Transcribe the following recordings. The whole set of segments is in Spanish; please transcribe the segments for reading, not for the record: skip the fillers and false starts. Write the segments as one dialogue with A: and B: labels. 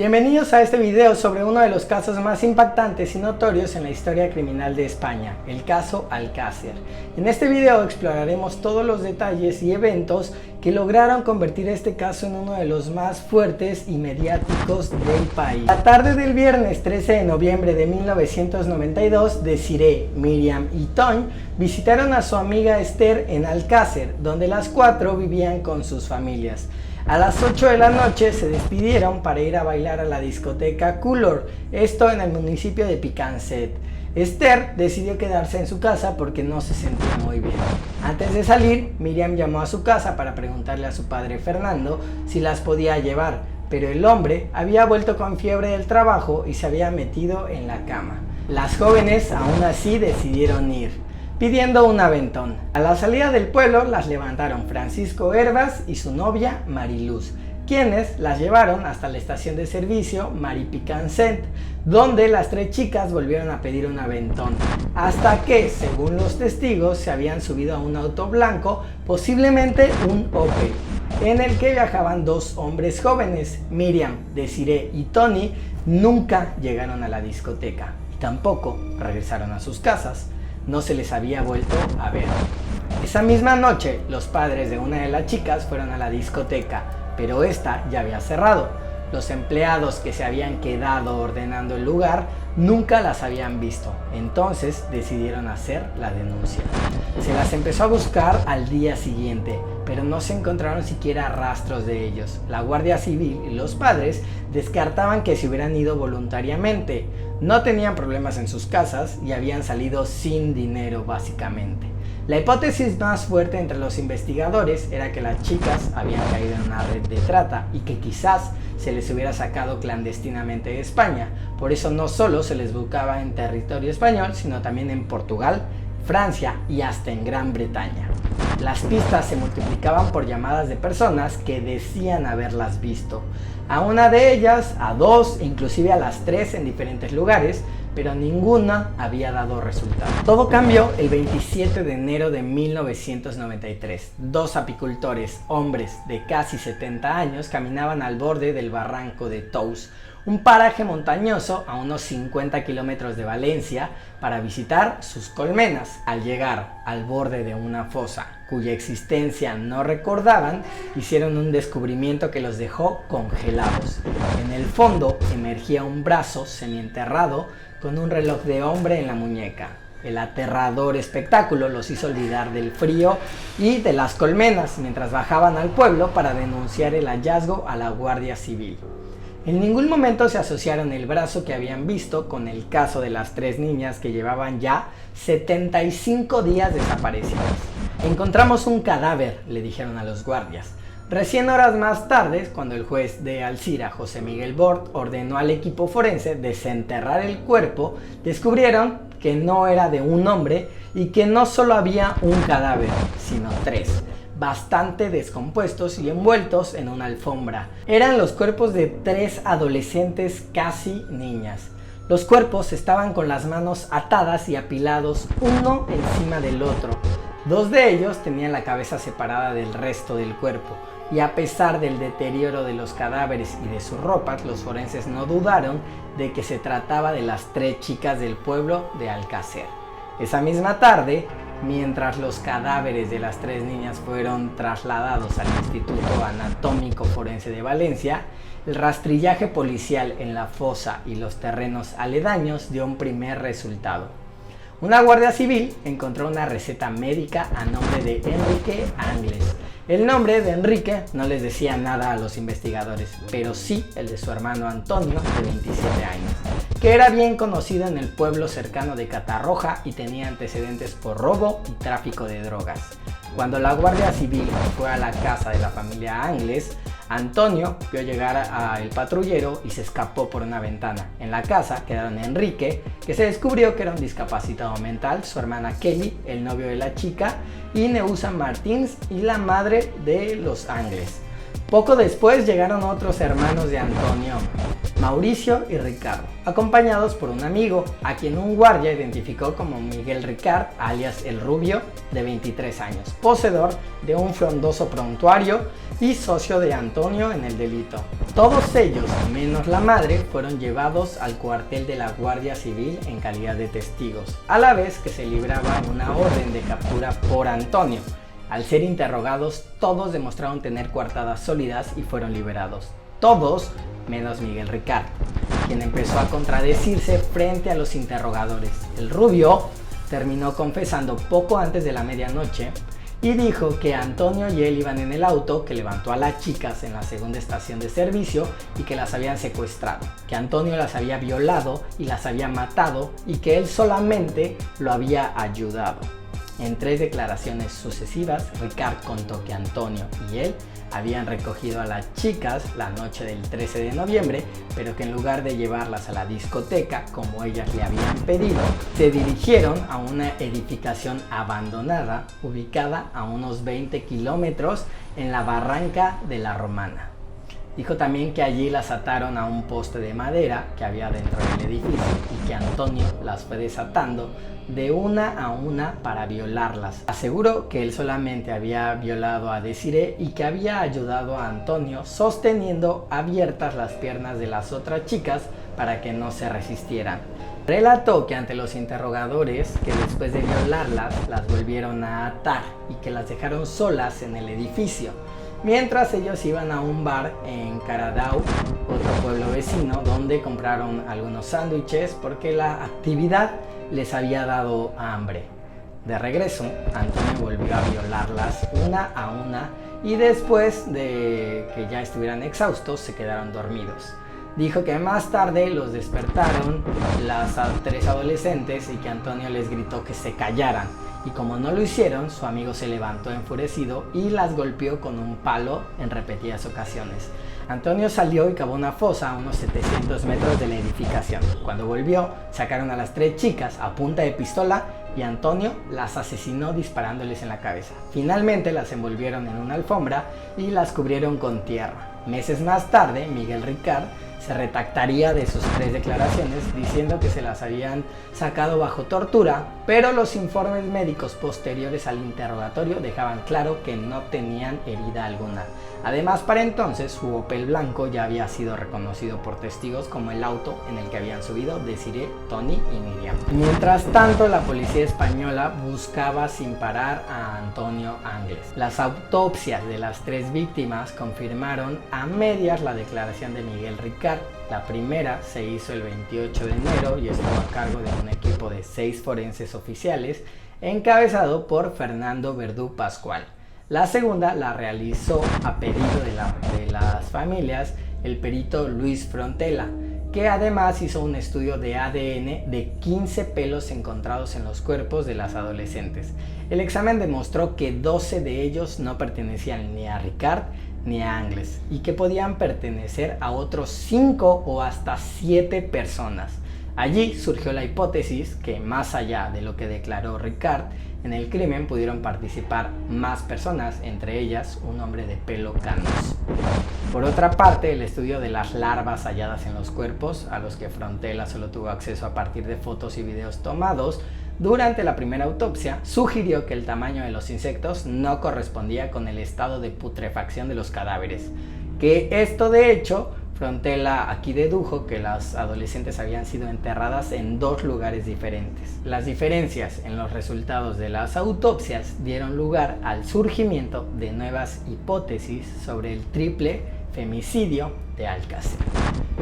A: Bienvenidos a este video sobre uno de los casos más impactantes y notorios en la historia criminal de España, el caso Alcácer. En este video exploraremos todos los detalles y eventos que lograron convertir este caso en uno de los más fuertes y mediáticos del país. La tarde del viernes 13 de noviembre de 1992, Desiree, Miriam y Toñ visitaron a su amiga Esther en Alcácer, donde las cuatro vivían con sus familias. A las 8 de la noche se despidieron para ir a bailar a la discoteca Color, esto en el municipio de Picancet. Esther decidió quedarse en su casa porque no se sentía muy bien. Antes de salir, Miriam llamó a su casa para preguntarle a su padre Fernando si las podía llevar, pero el hombre había vuelto con fiebre del trabajo y se había metido en la cama. Las jóvenes aún así decidieron ir, pidiendo un aventón. A la salida del pueblo las levantaron Francisco Hervas y su novia Mariluz, quienes las llevaron hasta la estación de servicio Maripicancet, donde las tres chicas volvieron a pedir un aventón, hasta que, según los testigos, se habían subido a un auto blanco, posiblemente un Opel, en el que viajaban dos hombres jóvenes. Miriam, Desiree y Tony nunca llegaron a la discoteca y tampoco regresaron a sus casas. No se les había vuelto a ver. Esa misma noche, los padres de una de las chicas fueron a la discoteca, pero esta ya había cerrado. Los empleados que se habían quedado ordenando el lugar nunca las habían visto, entonces decidieron hacer la denuncia. Se las empezó a buscar al día siguiente, pero no se encontraron siquiera rastros de ellos. La Guardia Civil y los padres descartaban que se hubieran ido voluntariamente. No tenían problemas en sus casas y habían salido sin dinero básicamente. La hipótesis más fuerte entre los investigadores era que las chicas habían caído en una red de trata y que quizás se les hubiera sacado clandestinamente de España. Por eso no solo se les buscaba en territorio español, sino también en Portugal, Francia y hasta en Gran Bretaña. Las pistas se multiplicaban por llamadas de personas que decían haberlas visto. A una de ellas, a dos, inclusive a las tres en diferentes lugares, pero ninguna había dado resultado. Todo cambió el 27 de enero de 1993. Dos apicultores, hombres de casi 70 años, caminaban al borde del barranco de Tous, un paraje montañoso a unos 50 kilómetros de Valencia, para visitar sus colmenas. Al llegar al borde de una fosa cuya existencia no recordaban, hicieron un descubrimiento que los dejó congelados. En el fondo emergía un brazo semienterrado con un reloj de hombre en la muñeca. El aterrador espectáculo los hizo olvidar del frío y de las colmenas mientras bajaban al pueblo para denunciar el hallazgo a la Guardia Civil. En ningún momento se asociaron el brazo que habían visto con el caso de las tres niñas que llevaban ya 75 días desaparecidas. Encontramos un cadáver, le dijeron a los guardias. Recién horas más tarde, cuando el juez de Alzira, José Miguel Bort, ordenó al equipo forense desenterrar el cuerpo, descubrieron que no era de un hombre y que no solo había un cadáver, sino tres, bastante descompuestos y envueltos en una alfombra. Eran los cuerpos de tres adolescentes casi niñas. Los cuerpos estaban con las manos atadas y apilados uno encima del otro. Dos de ellos tenían la cabeza separada del resto del cuerpo, y a pesar del deterioro de los cadáveres y de sus ropas, los forenses no dudaron de que se trataba de las tres chicas del pueblo de Alcácer. Esa misma tarde, mientras los cadáveres de las tres niñas fueron trasladados al Instituto Anatómico Forense de Valencia, el rastrillaje policial en la fosa y los terrenos aledaños dio un primer resultado. Una guardia civil encontró una receta médica a nombre de Enrique Angles. El nombre de Enrique no les decía nada a los investigadores, pero sí el de su hermano Antonio, de 27 años, que era bien conocido en el pueblo cercano de Catarroja y tenía antecedentes por robo y tráfico de drogas. Cuando la Guardia Civil fue a la casa de la familia Angles, Antonio vio llegar al patrullero y se escapó por una ventana. En la casa quedaron Enrique, que se descubrió que era un discapacitado mental, su hermana Kelly, el novio de la chica, y Neusa Martins y la madre de los Angles. Poco después llegaron otros hermanos de Antonio, Mauricio y Ricardo, acompañados por un amigo, a quien un guardia identificó como Miguel Ricard, alias El Rubio, de 23 años, poseedor de un frondoso prontuario y socio de Antonio en el delito. Todos ellos, menos la madre, fueron llevados al cuartel de la Guardia Civil en calidad de testigos, a la vez que se libraba una orden de captura por Antonio. Al ser interrogados, todos demostraron tener coartadas sólidas y fueron liberados. Todos, menos Miguel Ricard, quien empezó a contradecirse frente a los interrogadores. El Rubio terminó confesando poco antes de la medianoche y dijo que Antonio y él iban en el auto que levantó a las chicas en la segunda estación de servicio y que las habían secuestrado, que Antonio las había violado y las había matado y que él solamente lo había ayudado. En 3 declaraciones sucesivas, Ricard contó que Antonio y él habían recogido a las chicas la noche del 13 de noviembre, pero que en lugar de llevarlas a la discoteca, como ellas le habían pedido, se dirigieron a una edificación abandonada ubicada a unos 20 kilómetros en la barranca de la Romana. Dijo también que allí las ataron a un poste de madera que había dentro del edificio y que Antonio las fue desatando de una a una para violarlas. Aseguró que él solamente había violado a Desiree y que había ayudado a Antonio sosteniendo abiertas las piernas de las otras chicas para que no se resistieran. Relató que ante los interrogadores que después de violarlas las volvieron a atar y que las dejaron solas en el edificio, mientras ellos iban a un bar en Caradao, otro pueblo vecino, donde compraron algunos sándwiches porque la actividad les había dado hambre. De regreso, Antonio volvió a violarlas una a una y después de que ya estuvieran exhaustos se quedaron dormidos. Dijo que más tarde los despertaron las 3 adolescentes y que Antonio les gritó que se callaran. Y como no lo hicieron, su amigo se levantó enfurecido y las golpeó con un palo en repetidas ocasiones. Antonio salió y cavó una fosa a unos 700 metros de la edificación. Cuando volvió, sacaron a las 3 chicas a punta de pistola y Antonio las asesinó disparándoles en la cabeza. Finalmente las envolvieron en una alfombra y las cubrieron con tierra. Meses más tarde, Miguel Ricard se retractaría de sus 3 declaraciones diciendo que se las habían sacado bajo tortura, pero los informes médicos posteriores al interrogatorio dejaban claro que no tenían herida alguna. Además, para entonces su Opel blanco ya había sido reconocido por testigos como el auto en el que habían subido Desiree, Tony y Miriam. Mientras tanto, la policía española buscaba sin parar a Antonio Angles. Las autopsias de las 3 víctimas confirmaron a medias la declaración de Miguel Ricard. La primera se hizo el 28 de enero y estuvo a cargo de un equipo de 6 forenses oficiales encabezado por Fernando Verdú Pascual. La segunda la realizó a pedido de las familias el perito Luis Frontela, que además hizo un estudio de ADN de 15 pelos encontrados en los cuerpos de las adolescentes. El examen demostró que 12 de ellos no pertenecían ni a Ricard ni a Angles y que podían pertenecer a otros 5 o hasta 7 personas. Allí surgió la hipótesis que, más allá de lo que declaró Ricard, en el crimen pudieron participar más personas, entre ellas un hombre de pelo canoso. Por otra parte, el estudio de las larvas halladas en los cuerpos, a los que Frontela solo tuvo acceso a partir de fotos y videos tomados durante la primera autopsia, sugirió que el tamaño de los insectos no correspondía con el estado de putrefacción de los cadáveres, que esto de hecho Frontela aquí dedujo que las adolescentes habían sido enterradas en 2 lugares diferentes. Las diferencias en los resultados de las autopsias dieron lugar al surgimiento de nuevas hipótesis sobre el triple femicidio de Alcácer.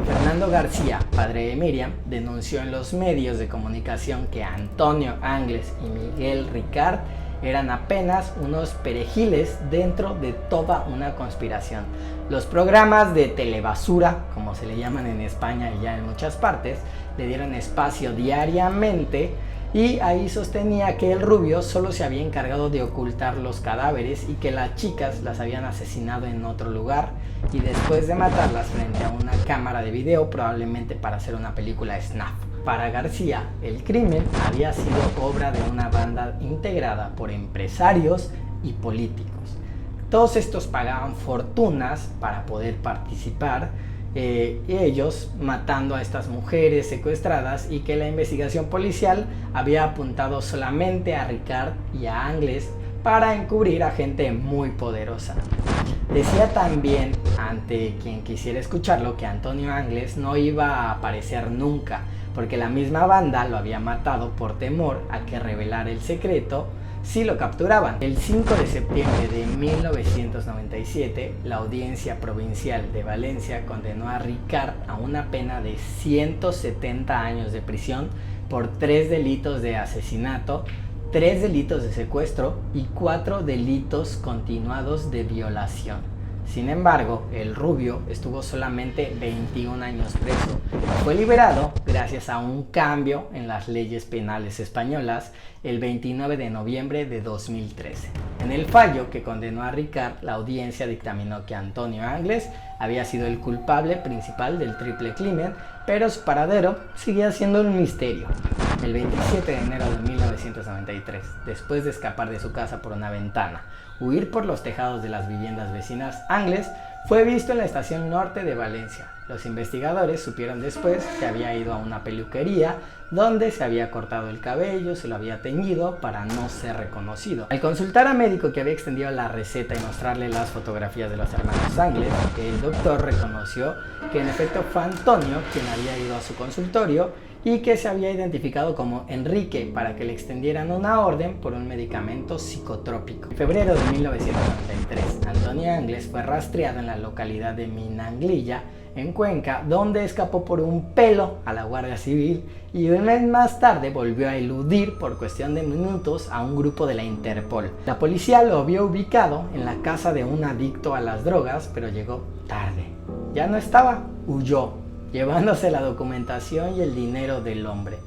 A: Fernando García, padre de Miriam, denunció en los medios de comunicación que Antonio Angles y Miguel Ricard eran apenas unos perejiles dentro de toda una conspiración. Los programas de telebasura, como se le llaman en España y ya en muchas partes, le dieron espacio diariamente y ahí sostenía que el Rubio solo se había encargado de ocultar los cadáveres y que las chicas las habían asesinado en otro lugar y después de matarlas frente a una cámara de video, probablemente para hacer una película snuff. Para García, el crimen había sido obra de una banda integrada por empresarios y políticos. Todos estos pagaban fortunas para poder participar y ellos matando a estas mujeres secuestradas, y que la investigación policial había apuntado solamente a Ricard y a Angles para encubrir a gente muy poderosa. Decía también, ante quien quisiera escucharlo, que Antonio Angles no iba a aparecer nunca, porque la misma banda lo había matado por temor a que revelara el secreto si lo capturaban. El 5 de septiembre de 1997, la Audiencia Provincial de Valencia condenó a Ricard a una pena de 170 años de prisión por 3 delitos de asesinato, 3 delitos de secuestro y 4 delitos continuados de violación. Sin embargo, el rubio estuvo solamente 21 años preso. Fue liberado gracias a un cambio en las leyes penales españolas el 29 de noviembre de 2013. En el fallo que condenó a Ricard, la audiencia dictaminó que Antonio Angles había sido el culpable principal del triple crimen, pero su paradero seguía siendo un misterio. El 27 de enero de 1993, después de escapar de su casa por una ventana, huir por los tejados de las viviendas vecinas, Angles fue visto en la estación norte de Valencia. Los investigadores supieron después que había ido a una peluquería donde se había cortado el cabello, se lo había teñido para no ser reconocido. Al consultar a médico que había extendido la receta y mostrarle las fotografías de los hermanos Angles, el doctor reconoció que en efecto fue Antonio quien había ido a su consultorio y que se había identificado como Enrique para que le extendieran una orden por un medicamento psicotrópico. En febrero de 1993, Antonio Angles fue rastreado en la localidad de Minanglilla, en Cuenca, donde escapó por un pelo a la Guardia Civil y un mes más tarde volvió a eludir por cuestión de minutos a un grupo de la Interpol. La policía lo vio ubicado en la casa de un adicto a las drogas, pero llegó tarde. Ya no estaba, huyó, llevándose la documentación y el dinero del hombre.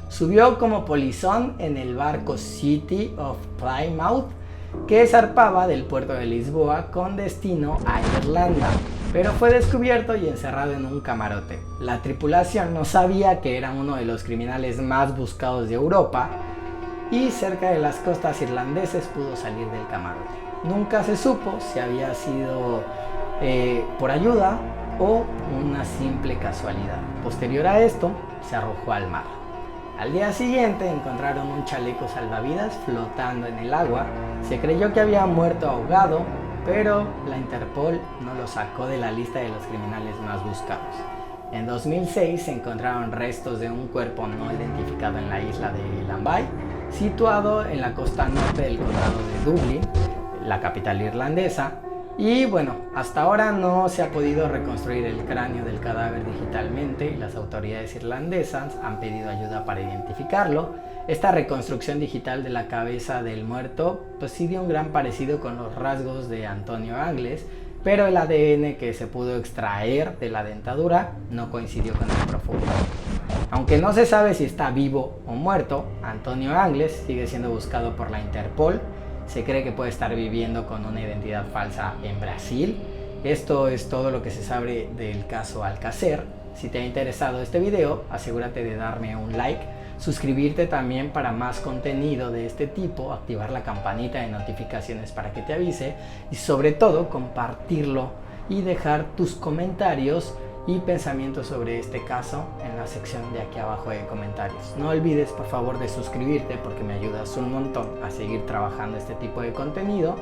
A: Subió como polizón en el barco City of Plymouth, que zarpaba del puerto de Lisboa con destino a Irlanda, pero fue descubierto y encerrado en un camarote. La tripulación no sabía que era uno de los criminales más buscados de Europa, y cerca de las costas irlandesas pudo salir del camarote. Nunca se supo si había sido por ayuda o una simple casualidad. Posterior a esto, se arrojó al mar. Al día siguiente encontraron un chaleco salvavidas flotando en el agua. Se creyó que había muerto ahogado, pero la Interpol no lo sacó de la lista de los criminales más buscados. En 2006 se encontraron restos de un cuerpo no identificado en la isla de Lambay, situado en la costa norte del condado de Dublín, la capital irlandesa. Y bueno, hasta ahora no se ha podido reconstruir el cráneo del cadáver digitalmente y las autoridades irlandesas han pedido ayuda para identificarlo. Esta reconstrucción digital de la cabeza del muerto pues sí dio un gran parecido con los rasgos de Antonio Angles, pero el ADN que se pudo extraer de la dentadura no coincidió con el prófugo. Aunque no se sabe si está vivo o muerto, Antonio Angles sigue siendo buscado por la Interpol. Se cree que puede estar viviendo con una identidad falsa en Brasil. Esto es todo lo que se sabe del caso Alcácer. Si te ha interesado este video, asegúrate de darme un like, suscribirte también para más contenido de este tipo, activar la campanita de notificaciones para que te avise y sobre todo compartirlo y dejar tus comentarios y pensamientos sobre este caso en la sección de aquí abajo de comentarios. No olvides por favor de suscribirte porque me ayudas un montón a seguir trabajando este tipo de contenido.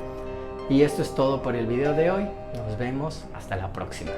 A: Y esto es todo por el video de hoy. Nos vemos hasta la próxima.